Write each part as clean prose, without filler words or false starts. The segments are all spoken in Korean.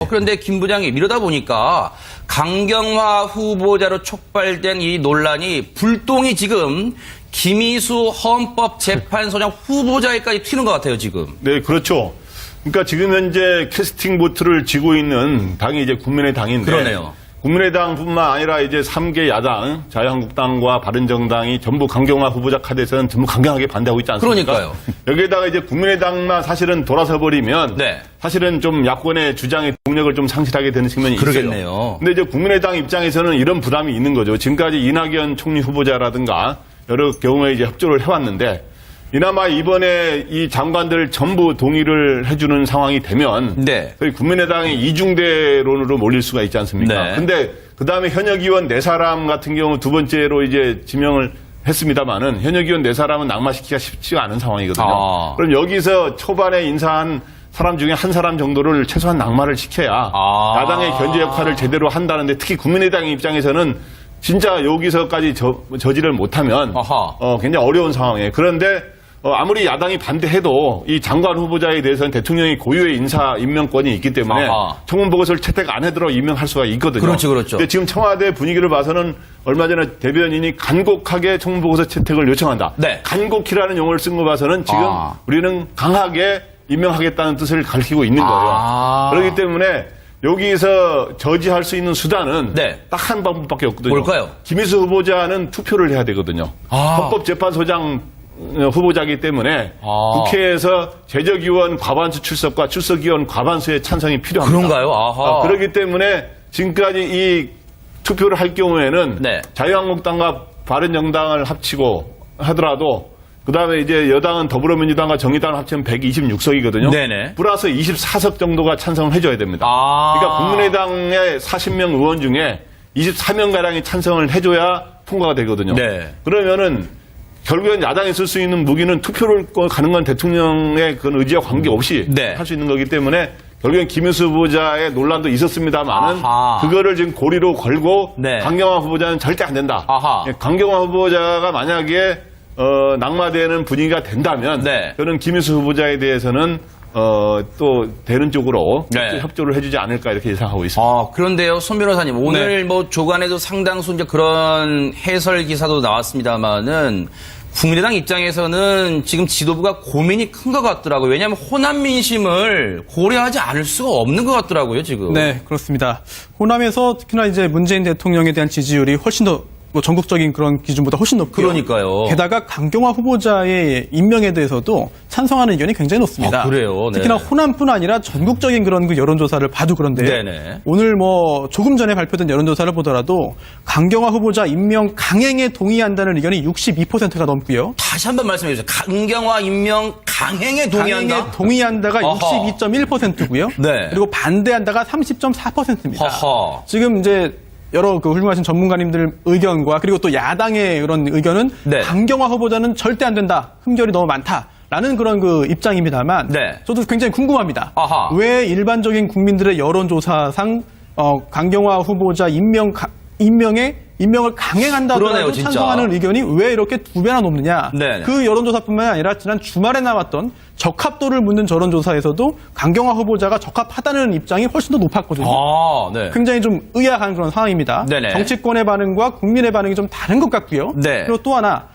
그런데 김 부장님 이러다 보니까 강경화 후보자로 촉발된 이 논란이 불똥이 지금 김희수 헌법재판소장 후보자에까지 튀는 것 같아요, 지금. 네, 그렇죠. 그러니까 지금 현재 캐스팅 보트를 쥐고 있는 당이 이제 국민의당인데. 그러네요. 국민의당뿐만 아니라 이제 3개 야당, 자유한국당과 바른정당이 전부 강경화 후보자 카드에서는 전부 강경하게 반대하고 있지 않습니까? 그러니까요. 여기에다가 이제 국민의당만 사실은 돌아서 버리면 네. 사실은 좀 야권의 주장의 동력을 좀 상실하게 되는 측면이 그러겠네요. 있어요. 근데 이제 국민의당 입장에서는 이런 부담이 있는 거죠. 지금까지 이낙연 총리 후보자라든가 여러 경우에 이제 협조를 해왔는데 이나마 이번에 이 장관들 전부 동의를 해주는 상황이 되면 네. 저희 국민의당의 이중대론으로 몰릴 수가 있지 않습니까? 네. 근데 그 다음에 현역 의원 4사람 같은 경우 두 번째로 이제 지명을 했습니다만은 현역 의원 4사람은 낙마시키기가 쉽지가 않은 상황이거든요. 아. 그럼 여기서 초반에 인사한 사람 중에 한 사람 정도를 최소한 낙마를 시켜야 야당의 견제 역할을 제대로 한다는데 특히 국민의당 입장에서는 진짜 여기서까지 저지를 못하면 굉장히 어려운 상황이에요. 그런데 아무리 야당이 반대해도 이 장관 후보자에 대해서는 대통령이 고유의 인사 임명권이 있기 때문에 청문보고서를 채택 안 해도 임명할 수가 있거든요. 그렇죠, 그렇죠. 근데 지금 청와대 분위기를 봐서는 얼마 전에 대변인이 간곡하게 청문보고서 채택을 요청한다. 네. 간곡히라는 용어를 쓴 거 봐서는 지금 우리는 강하게 임명하겠다는 뜻을 가리키고 있는 거예요. 그렇기 때문에 여기서 저지할 수 있는 수단은 딱 한 방법밖에 없거든요. 뭘까요? 김희수 후보자는 투표를 해야 되거든요. 헌법재판소장 후보자이기 때문에 국회에서 재적의원 과반수 출석과 출석의원 과반수의 찬성이 필요합니다. 그런가요? 그렇기 때문에 지금까지 이 투표를 할 경우에는 자유한국당과 바른정당을 합치고 하더라도 그다음에 이제 여당은 더불어민주당과 정의당을 합치면 126석이거든요. 네네. 플러스 24석 정도가 찬성을 해줘야 됩니다. 그러니까 국민의당의 40명 의원 중에 24명가량이 찬성을 해줘야 통과가 되거든요. 그러면은 결국엔 야당이 쓸 수 있는 무기는 투표를 가는 건 대통령의 그런 의지와 관계없이 할 수 있는 거기 때문에 결국엔 김희수 후보자의 논란도 있었습니다만은 그거를 지금 고리로 걸고 강경화 후보자는 절대 안 된다. 강경화 후보자가 만약에 낙마되는 분위기가 된다면 저는 김희수 후보자에 대해서는 또 되는 쪽으로 협조를 해주지 않을까 이렇게 예상하고 있습니다. 그런데요, 손 변호사님 오늘 뭐 조간에도 상당수 이제 그런 해설 기사도 나왔습니다만은 국민의당 입장에서는 지금 지도부가 고민이 큰 것 같더라고요. 왜냐하면 호남 민심을 고려하지 않을 수가 없는 것 같더라고요, 지금. 네, 그렇습니다. 호남에서 특히나 이제 문재인 대통령에 대한 지지율이 훨씬 더 전국적인 그런 기준보다 훨씬 높고요. 그러니까요. 게다가 강경화 후보자의 임명에 대해서도 찬성하는 의견이 굉장히 높습니다. 그래요. 특히나 호남뿐 아니라 전국적인 그런 그 여론조사를 봐도 그런데요. 오늘 뭐 조금 전에 발표된 여론조사를 보더라도 강경화 후보자 임명 강행에 동의한다는 의견이 62%가 넘고요. 다시 한번 말씀해 주세요. 강경화 임명 강행에 동의한다? 강행에 동의한다가 62.1%고요. 그리고 반대한다가 30.4%입니다. 지금 이제 여러 그 훌륭하신 전문가님들 의견과 그리고 또 야당의 그런 의견은 강경화 후보자는 절대 안 된다. 흠결이 너무 많다라는 그런 그 입장입니다만 저도 굉장히 궁금합니다. 왜 일반적인 국민들의 여론조사상 강경화 후보자 임명을 강행한다고 찬성하는 의견이 왜 이렇게 2배나 높느냐. 그 여론조사뿐만 아니라 지난 주말에 나왔던 적합도를 묻는 여론조사에서도 강경화 후보자가 적합하다는 입장이 훨씬 더 높았거든요. 굉장히 좀 의아한 그런 상황입니다. 정치권의 반응과 국민의 반응이 좀 다른 것 같고요. 그리고 또 하나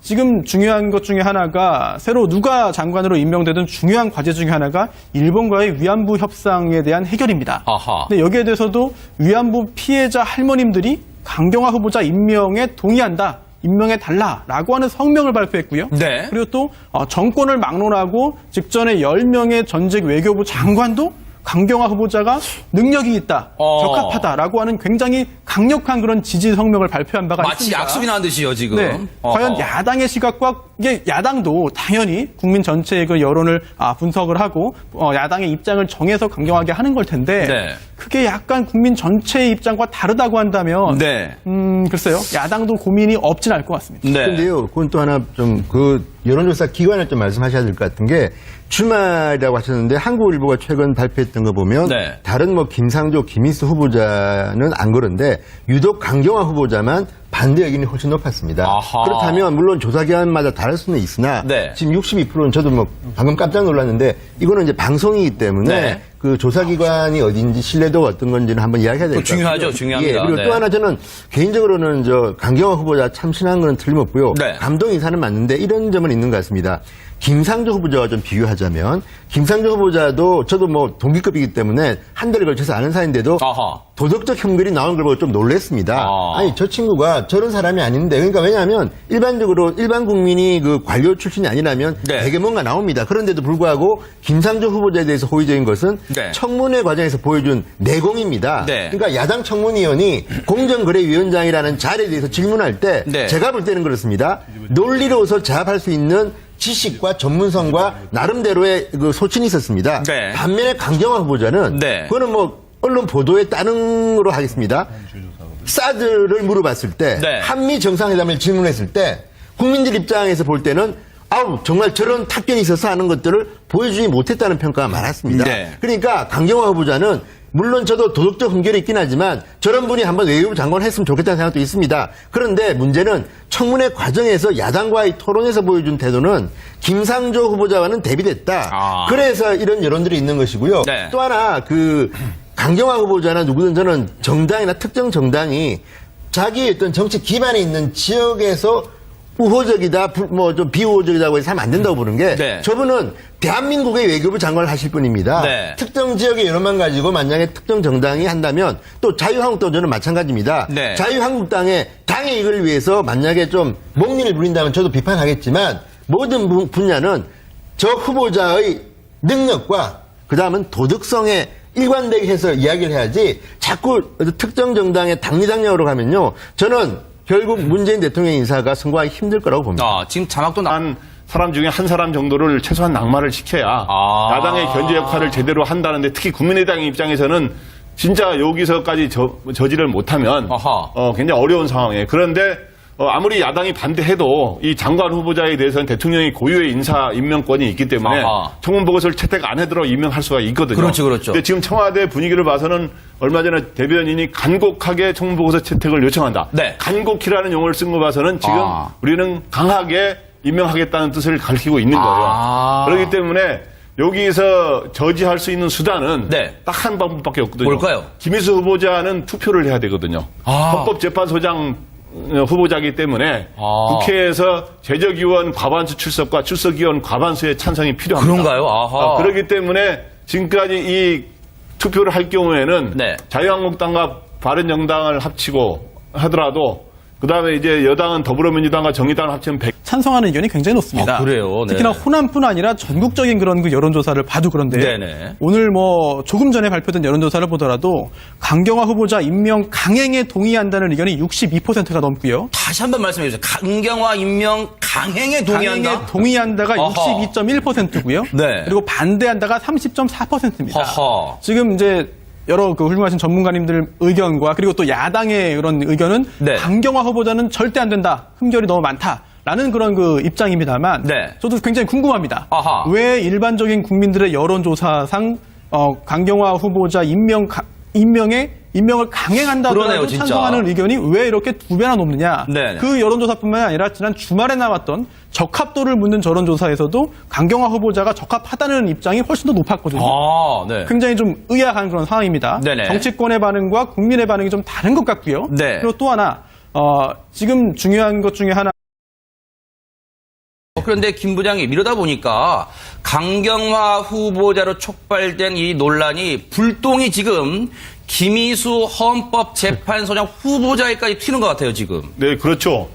지금 중요한 것 중에 하나가 새로 누가 장관으로 임명되든 중요한 과제 중에 하나가 일본과의 위안부 협상에 대한 해결입니다. 근데 여기에 대해서도 위안부 피해자 할머님들이 강경화 후보자 임명에 동의한다. 임명해달라라고 하는 성명을 발표했고요. 그리고 또 정권을 막론하고 직전에 10명의 전직 외교부 장관도 강경화 후보자가 능력이 있다, 적합하다라고 하는 굉장히 강력한 그런 지지 성명을 발표한 바가 마치 있습니다. 마치 약속이 난 듯이요, 지금. 과연 야당의 시각과 이게 야당도 당연히 국민 전체의 그 여론을 분석을 하고 야당의 입장을 정해서 강경하게 하는 걸 텐데 그게 약간 국민 전체의 입장과 다르다고 한다면 글쎄요, 야당도 고민이 없진 않을 것 같습니다. 그런데요, 그건 또 하나 좀 그 여론조사 기관을 좀 말씀하셔야 될 것 같은 게 출마라고 하셨는데 한국일보가 최근 발표했던 거 보면 다른 뭐 김상조, 김희수 후보자는 안 그런데 유독 강경화 후보자만 반대 의견이 훨씬 높았습니다. 아하. 그렇다면 물론 조사기관마다 다를 수는 있으나 네. 지금 62%는 저도 뭐 방금 깜짝 놀랐는데 이거는 이제 방송이기 때문에 네. 그 조사기관이 어딘지 신뢰도가 어떤 건지는 한번 이야기해야 될 것 같아요. 중요하죠. 중요합니다. 예, 그리고 네. 또 하나 저는 개인적으로는 강경화 후보자 참신한 건 틀림없고요. 네. 감동 인사는 맞는데 이런 점은 있는 것 같습니다. 김상조 후보자와 좀 비교하자면 김상조 후보자도 저도 뭐 동기급이기 때문에 한 달에 걸쳐서 아는 사이인데도 아하. 도덕적 혐결이 나온 걸 보고 좀 놀랐습니다. 아니 저 친구가 저런 사람이 아닌데 그러니까 왜냐하면 일반적으로 일반 국민이 그 관료 출신이 아니라면 네. 되게 뭔가 나옵니다. 그런데도 불구하고 김상조 후보자에 대해서 호의적인 것은 네. 청문회 과정에서 보여준 내공입니다. 네. 그러니까 야당 청문위원이 공정거래위원장이라는 자리에 대해서 질문할 때 네. 제가 볼 때는 그렇습니다. 논리로서 제압할 수 있는 지식과 전문성과 나름대로의 그 소신이 있었습니다. 네. 반면에 강경화 후보자는 네. 그거는 뭐 언론 보도에 따른 거로 하겠습니다. 사드를 물어봤을 때 네. 한미 정상회담을 질문했을 때 국민들 입장에서 볼 때는 아우 정말 저런 탁견이 있어서 하는 것들을 보여주지 못했다는 평가가 많았습니다. 네. 그러니까 강경화 후보자는 물론 저도 도덕적 흠결이 있긴 하지만 저런 분이 한번 외교부 장관 했으면 좋겠다는 생각도 있습니다. 그런데 문제는 청문회 과정에서 야당과의 토론에서 보여준 태도는 김상조 후보자와는 대비됐다. 그래서 이런 여론들이 있는 것이고요. 네. 또 하나 강경화 후보자나 누구든 저는 정당이나 특정 정당이 자기의 어떤 정치 기반에 있는 지역에서 우호적이다, 뭐 좀 비우호적이다고 해서 하면 안 된다고 보는 게 네. 저분은 대한민국의 외교부 장관을 하실 분입니다. 네. 특정 지역의 여론만 가지고 만약에 특정 정당이 한다면 또 자유한국당도 저는 마찬가지입니다. 네. 자유한국당의 당의 이익을 위해서 만약에 좀 목리를 부린다면 저도 비판하겠지만 모든 분야는 저 후보자의 능력과 그다음은 도덕성에 일관되게 해서 이야기를 해야지 자꾸 특정 정당의 당리당략으로 가면요. 저는 결국 문재인 대통령 인사가 성공하기 힘들 거라고 봅니다. 지금 자막도 한 사람 중에 한 사람 정도를 최소한 낙마를 시켜야 야당의 견제 역할을 제대로 한다는데 특히 국민의당 입장에서는 진짜 여기서까지 저지를 못하면 굉장히 어려운 상황이에요. 그런데 아무리 야당이 반대해도 이 장관 후보자에 대해서는 대통령이 고유의 인사 임명권이 있기 때문에 청문 보고서를 채택 안 해도 임명할 수가 있거든요. 그렇죠, 그렇죠. 근데 지금 청와대 분위기를 봐서는 얼마 전에 대변인이 간곡하게 청문 보고서 채택을 요청한다. 네. 간곡히라는 용어를 쓴 거 봐서는 지금 우리는 강하게 임명하겠다는 뜻을 가리키고 있는 거예요. 그렇기 때문에 여기서 저지할 수 있는 수단은 딱 한 방법밖에 없거든요. 뭘까요? 김희수 후보자는 투표를 해야 되거든요. 헌법재판소장 후보자이기 때문에 국회에서 재적위원 과반수 출석과 출석위원 과반수의 찬성이 필요합니다. 그런가요? 아하. 그렇기 때문에 지금까지 이 투표를 할 경우에는 자유한국당과 바른정당을 합치고 하더라도 그다음에 이제 여당은 더불어민주당과 정의당을 합치면 100. 찬성하는 의견이 굉장히 높습니다. 그래요? 네. 특히나 호남뿐 아니라 전국적인 그런 그 여론조사를 봐도 그런데 네네. 오늘 뭐 조금 전에 발표된 여론조사를 보더라도 강경화 후보자 임명 강행에 동의한다는 의견이 62%가 넘고요. 다시 한번 말씀해 주세요. 강경화 임명 강행에 동의한다? 강행에 동의한다가 62.1%고요. 네. 그리고 반대한다가 30.4%입니다. 허허. 지금 이제 여러 그 훌륭하신 전문가님들 의견과 그리고 또 야당의 그런 의견은 강경화 후보자는 절대 안 된다. 흠결이 너무 많다라는 그런 그 입장입니다만 저도 굉장히 궁금합니다. 왜 일반적인 국민들의 여론조사상 강경화 후보자 임명을 강행한다고 찬성하는 의견이 왜 이렇게 두 배나 높느냐. 그 여론조사뿐만 아니라 지난 주말에 나왔던 적합도를 묻는 여론조사에서도 강경화 후보자가 적합하다는 입장이 훨씬 더 높았거든요. 굉장히 좀 의아한 그런 상황입니다. 정치권의 반응과 국민의 반응이 좀 다른 것 같고요. 그리고 또 하나 지금 중요한 것 중에 하나 그런데 김 부장님 이러다 보니까 강경화 후보자로 촉발된 이 논란이 불똥이 지금 김희수 헌법재판소장 후보자에까지 튀는 것 같아요, 지금. 네, 그렇죠.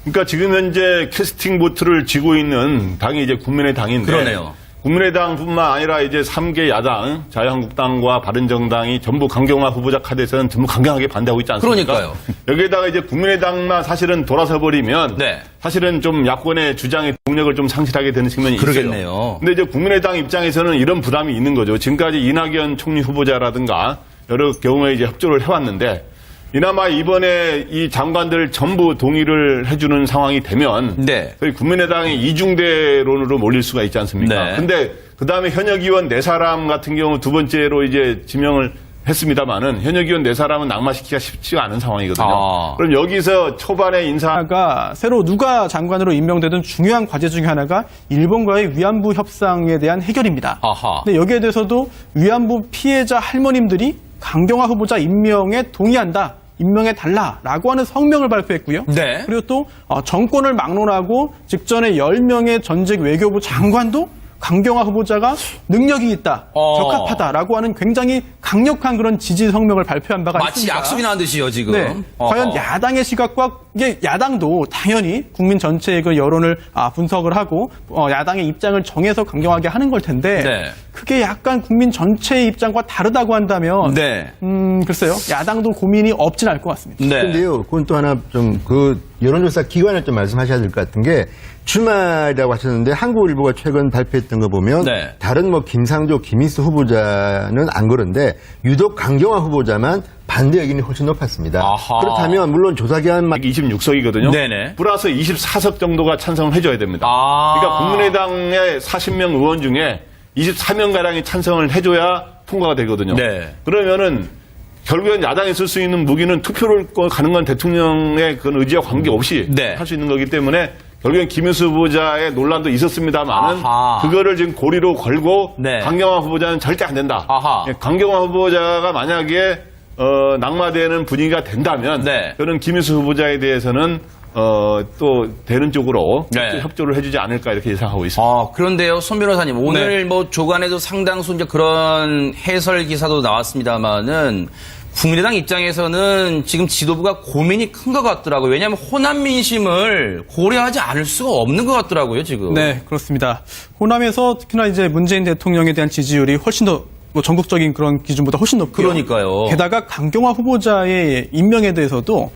그러니까 지금 현재 캐스팅 보트를 쥐고 있는 당이 이제 국민의당인데. 그러네요. 국민의당뿐만 아니라 이제 3개 야당, 자유한국당과 바른정당이 전부 강경화 후보자 카드에서는 전부 강경하게 반대하고 있지 않습니까? 그러니까요. 여기에다가 이제 국민의당만 사실은 돌아서 버리면 사실은 좀 야권의 주장의 동력을 좀 상실하게 되는 측면이 그러겠네요. 있어요. 근데 이제 국민의당 입장에서는 이런 부담이 있는 거죠. 지금까지 이낙연 총리 후보자라든가 여러 경우에 이제 협조를 해왔는데 이나마 이번에 이 장관들 전부 동의를 해주는 상황이 되면 저희 국민의당이 이중대론으로 몰릴 수가 있지 않습니까? 근데 그 다음에 현역 의원 4사람 같은 경우 두 번째로 이제 지명을 했습니다만은 현역 의원 4사람은 낙마시키기가 쉽지가 않은 상황이거든요. 그럼 여기서 초반에 가 새로 누가 장관으로 임명되든 중요한 과제 중에 하나가 일본과의 위안부 협상에 대한 해결입니다. 근데 여기에 대해서도 위안부 피해자 할머님들이 강경화 후보자 임명에 동의한다. 임명해달라라고 하는 성명을 발표했고요. 네. 그리고 또 정권을 막론하고 직전에 10명의 전직 외교부 장관도 강경화 후보자가 능력이 있다, 적합하다라고 하는 굉장히 강력한 그런 지지 성명을 발표한 바가 마치 있습니다. 약속이 난 듯이요, 지금. 네. 과연 야당의 시각과 이게 야당도 당연히 국민 전체의 그 여론을 분석을 하고 야당의 입장을 정해서 강경하게 하는 걸 텐데 네. 그게 약간 국민 전체의 입장과 다르다고 한다면 네. 글쎄요. 야당도 고민이 없진 않을 것 같습니다. 네. 근데요, 그건 또 하나 좀 그 여론조사 기관을 좀 말씀하셔야 될 것 같은 게 주말이라고 하셨는데 한국일보가 최근 발표했던 거 보면 네. 다른 뭐 김상조, 김인수 후보자는 안 그런데 유독 강경화 후보자만 반대 의견이 훨씬 높았습니다. 그렇다면 물론 조사기관만 26석이거든요. 네네. 플러스 24석 정도가 찬성을 해줘야 됩니다. 그러니까 국민의당의 40명 의원 중에 24명가량이 찬성을 해줘야 통과가 되거든요. 네. 그러면은 결국엔 야당이 쓸 수 있는 무기는 투표를 가는 건 대통령의 그런 의지와 관계없이 네. 할 수 있는 거기 때문에 결국엔 김인수 후보자의 논란도 있었습니다만은 그거를 지금 고리로 걸고 네. 강경화 후보자는 절대 안 된다. 강경화 후보자가 만약에 낙마되는 분위기가 된다면 네. 저는 김인수 후보자에 대해서는 또 되는 쪽으로 네. 협조를 해주지 않을까 이렇게 예상하고 있습니다. 그런데요, 손 변호사님, 오늘 뭐 조간에도 상당수 이제 그런 해설 기사도 나왔습니다만은 국민의당 입장에서는 지금 지도부가 고민이 큰 것 같더라고요. 왜냐하면 호남 민심을 고려하지 않을 수가 없는 것 같더라고요, 지금. 네, 그렇습니다. 호남에서 특히나 이제 문재인 대통령에 대한 지지율이 훨씬 더 전국적인 그런 기준보다 훨씬 높고요. 그러니까요. 게다가 강경화 후보자의 임명에 대해서도